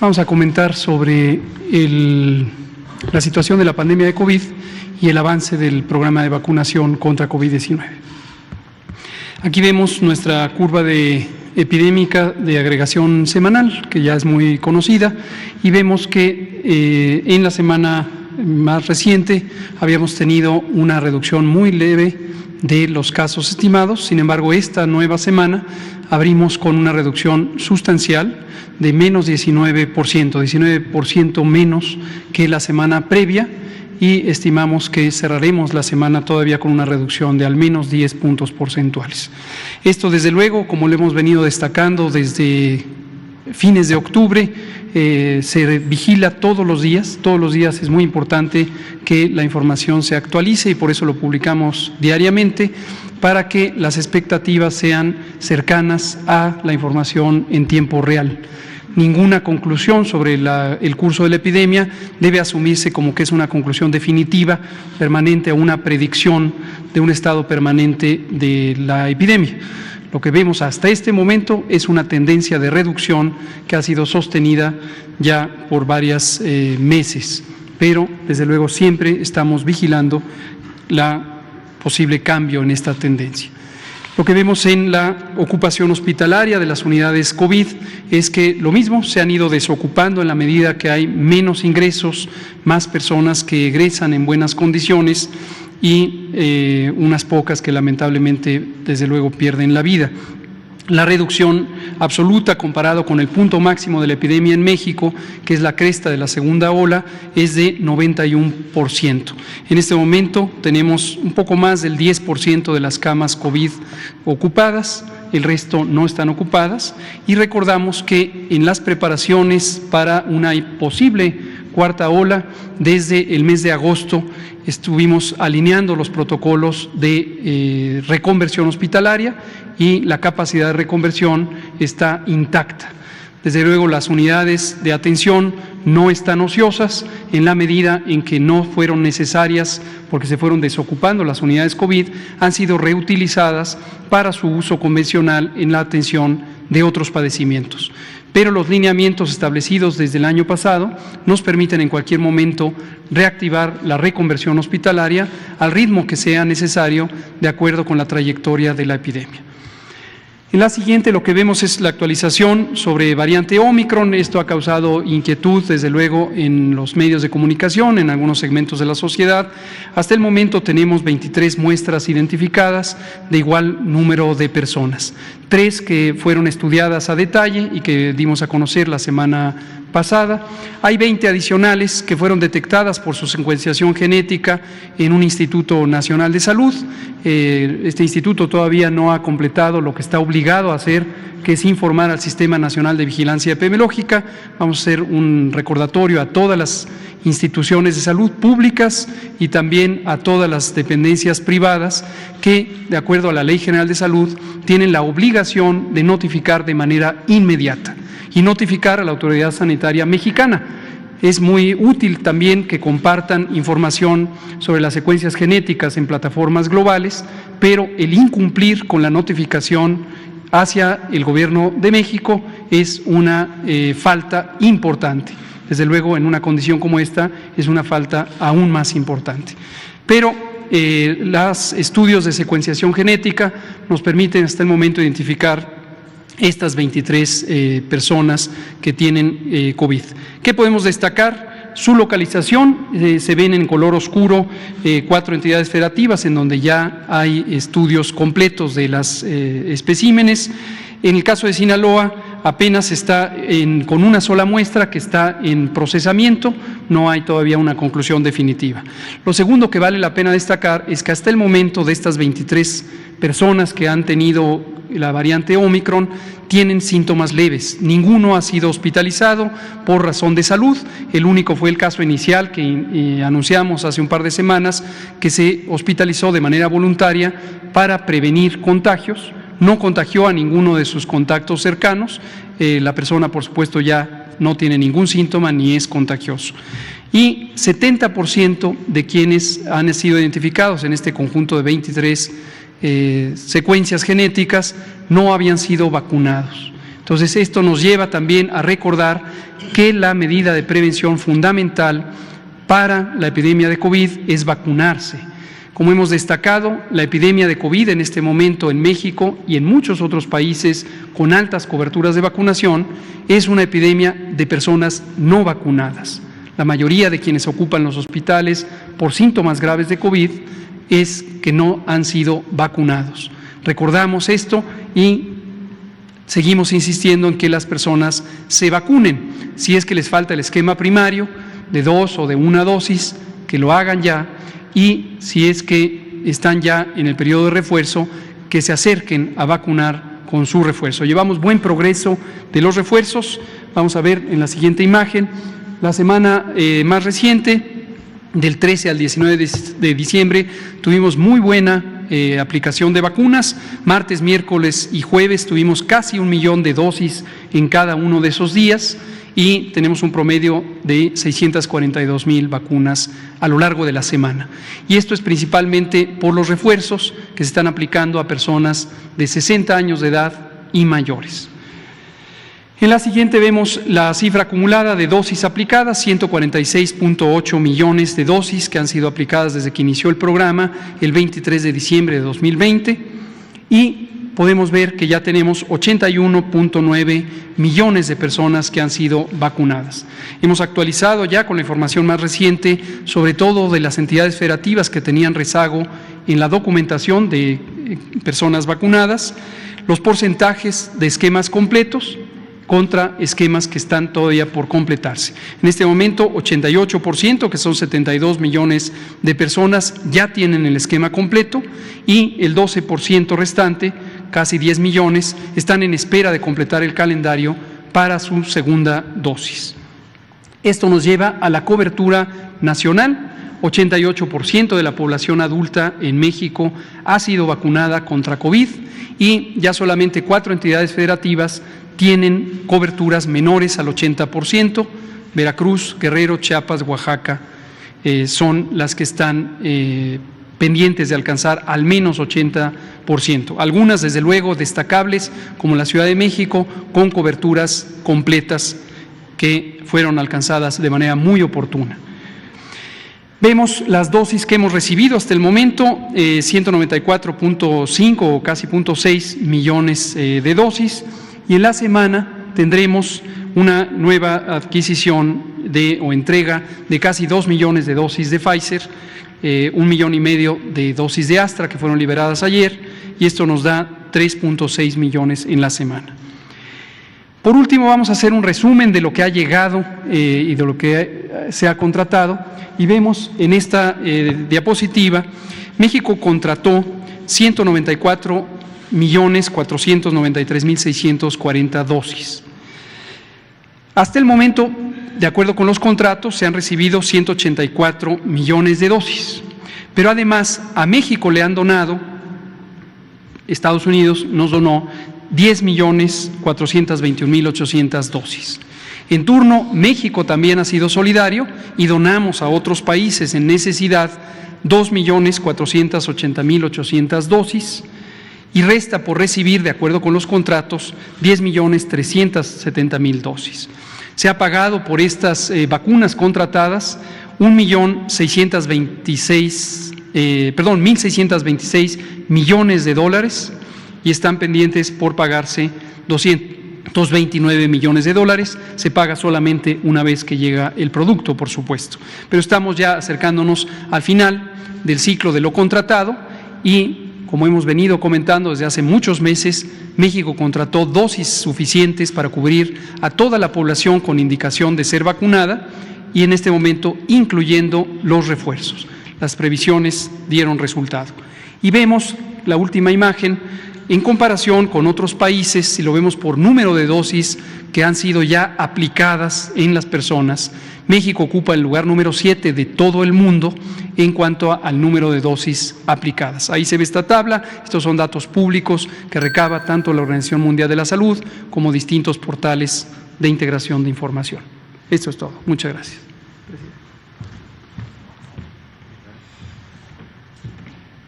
Vamos a comentar sobre la situación de la pandemia de COVID y el avance del programa de vacunación contra COVID-19. Aquí vemos nuestra curva epidémica de agregación semanal, que ya es muy conocida, y vemos que en la semana más reciente habíamos tenido una reducción muy leve de los casos estimados. Sin embargo, esta nueva semana abrimos con una reducción sustancial de menos 19% menos que la semana previa, y estimamos que cerraremos la semana todavía con una reducción de al menos 10 puntos porcentuales. Esto, desde luego, como lo hemos venido destacando desde fines de octubre, se vigila todos los días es muy importante que la información se actualice, y por eso lo publicamos diariamente, para que las expectativas sean cercanas a la información en tiempo real. Ninguna conclusión sobre el curso de la epidemia debe asumirse como que es una conclusión definitiva, permanente, o una predicción de un estado permanente de la epidemia. Lo que vemos hasta este momento es una tendencia de reducción que ha sido sostenida ya por varios meses, pero desde luego siempre estamos vigilando la posible cambio en esta tendencia. Lo que vemos en la ocupación hospitalaria de las unidades COVID es que lo mismo, se han ido desocupando en la medida que hay menos ingresos, más personas que egresan en buenas condiciones y unas pocas que lamentablemente desde luego pierden la vida. La reducción absoluta comparado con el punto máximo de la epidemia en México, que es la cresta de la segunda ola, es de 91%. En este momento tenemos un poco más del 10% de las camas COVID ocupadas, el resto no están ocupadas, y recordamos que en las preparaciones para una posible cuarta ola, desde el mes de agosto estuvimos alineando los protocolos de reconversión hospitalaria, y la capacidad de reconversión está intacta. Desde luego, las unidades de atención no están ociosas en la medida en que no fueron necesarias porque se fueron desocupando las unidades COVID, han sido reutilizadas para su uso convencional en la atención de otros padecimientos. Pero los lineamientos establecidos desde el año pasado nos permiten en cualquier momento reactivar la reconversión hospitalaria al ritmo que sea necesario de acuerdo con la trayectoria de la epidemia. En la siguiente lo que vemos es la actualización sobre variante Ómicron. Esto ha causado inquietud, desde luego, en los medios de comunicación, en algunos segmentos de la sociedad. Hasta el momento tenemos 23 muestras identificadas de igual número de personas. 3 que fueron estudiadas a detalle y que dimos a conocer la semana pasada. Hay 20 adicionales que fueron detectadas por su secuenciación genética en un Instituto Nacional de Salud. Este instituto todavía no ha completado lo que está obligado a hacer, que es informar al Sistema Nacional de Vigilancia Epidemiológica. Vamos a hacer un recordatorio a todas las instituciones de salud públicas y también a todas las dependencias privadas que, de acuerdo a la Ley General de Salud, tienen la obligación de notificar de manera inmediata y notificar a la autoridad sanitaria mexicana. Es muy útil también que compartan información sobre las secuencias genéticas en plataformas globales, pero el incumplir con la notificación hacia el Gobierno de México es una falta importante. Desde luego, en una condición como esta, es una falta aún más importante. Pero los estudios de secuenciación genética nos permiten hasta el momento identificar estas 23 personas que tienen COVID. ¿Qué podemos destacar? Su localización, se ven en color oscuro 4 entidades federativas en donde ya hay estudios completos de las especímenes. En el caso de Sinaloa, apenas está con una sola muestra que está en procesamiento, no hay todavía una conclusión definitiva. Lo segundo que vale la pena destacar es que hasta el momento de estas 23 personas que han tenido la variante Ómicron tienen síntomas leves. Ninguno ha sido hospitalizado por razón de salud. El único fue el caso inicial que anunciamos hace un par de semanas, que se hospitalizó de manera voluntaria para prevenir contagios. No contagió a ninguno de sus contactos cercanos. La persona, por supuesto, ya no tiene ningún síntoma ni es contagioso. Y 70% de quienes han sido identificados en este conjunto de 23 secuencias genéticas no habían sido vacunados. Entonces, esto nos lleva también a recordar que la medida de prevención fundamental para la epidemia de COVID es vacunarse. Como hemos destacado, la epidemia de COVID en este momento en México y en muchos otros países con altas coberturas de vacunación es una epidemia de personas no vacunadas. La mayoría de quienes ocupan los hospitales por síntomas graves de COVID es que no han sido vacunados. Recordamos esto y seguimos insistiendo en que las personas se vacunen. Si es que les falta el esquema primario de 2 o de 1 dosis, que lo hagan ya, y si es que están ya en el periodo de refuerzo, que se acerquen a vacunar con su refuerzo. Llevamos buen progreso de los refuerzos. Vamos a ver en la siguiente imagen. La semana más reciente, del 13 al 19 de diciembre, tuvimos muy buena aplicación de vacunas. Martes, miércoles y jueves tuvimos casi 1 millón de dosis en cada uno de esos días y tenemos un promedio de 642,000 vacunas a lo largo de la semana. Y esto es principalmente por los refuerzos que se están aplicando a personas de 60 años de edad y mayores. En la siguiente vemos la cifra acumulada de dosis aplicadas, 146,8 millones de dosis que han sido aplicadas desde que inició el programa el 23 de diciembre de 2020 y podemos ver que ya tenemos 81,9 millones de personas que han sido vacunadas. Hemos actualizado ya con la información más reciente, sobre todo de las entidades federativas que tenían rezago en la documentación de personas vacunadas, los porcentajes de esquemas completos contra esquemas que están todavía por completarse. En este momento, 88%, que son 72 millones de personas, ya tienen el esquema completo y el 12% restante, casi 10 millones, están en espera de completar el calendario para su segunda dosis. Esto nos lleva a la cobertura nacional. 88% de la población adulta en México ha sido vacunada contra COVID y ya solamente 4 entidades federativas tienen coberturas menores al 80%, Veracruz, Guerrero, Chiapas, Oaxaca son las que están pendientes de alcanzar al menos 80%. Algunas, desde luego, destacables, como la Ciudad de México, con coberturas completas que fueron alcanzadas de manera muy oportuna. Vemos las dosis que hemos recibido hasta el momento, 194,5 o casi 0,6 millones de dosis. Y en la semana tendremos una nueva adquisición o entrega de casi 2 millones de dosis de Pfizer, 1,5 millones de dosis de Astra que fueron liberadas ayer y esto nos da 3,6 millones en la semana. Por último, vamos a hacer un resumen de lo que ha llegado y de lo que se ha contratado y vemos en esta diapositiva, México contrató 194,493,640 dosis. Hasta el momento, de acuerdo con los contratos, se han recibido 184 millones de dosis, pero además a México le han donado, Estados Unidos nos donó 10,421,800 dosis. En turno, México también ha sido solidario y donamos a otros países en necesidad 2,480,800 dosis y resta por recibir, de acuerdo con los contratos, 10,370,000 dosis. Se ha pagado por estas vacunas contratadas 1,626 millones de dólares y están pendientes por pagarse 229 millones de dólares. Se paga solamente una vez que llega el producto, por supuesto. Pero estamos ya acercándonos al final del ciclo de lo contratado y, como hemos venido comentando desde hace muchos meses, México contrató dosis suficientes para cubrir a toda la población con indicación de ser vacunada y en este momento incluyendo los refuerzos. Las previsiones dieron resultado. Y vemos la última imagen en comparación con otros países, si lo vemos por número de dosis que han sido ya aplicadas en las personas. México ocupa el lugar número 7 de todo el mundo en cuanto al número de dosis aplicadas. Ahí se ve esta tabla, estos son datos públicos que recaba tanto la Organización Mundial de la Salud como distintos portales de integración de información. Esto es todo. Muchas gracias.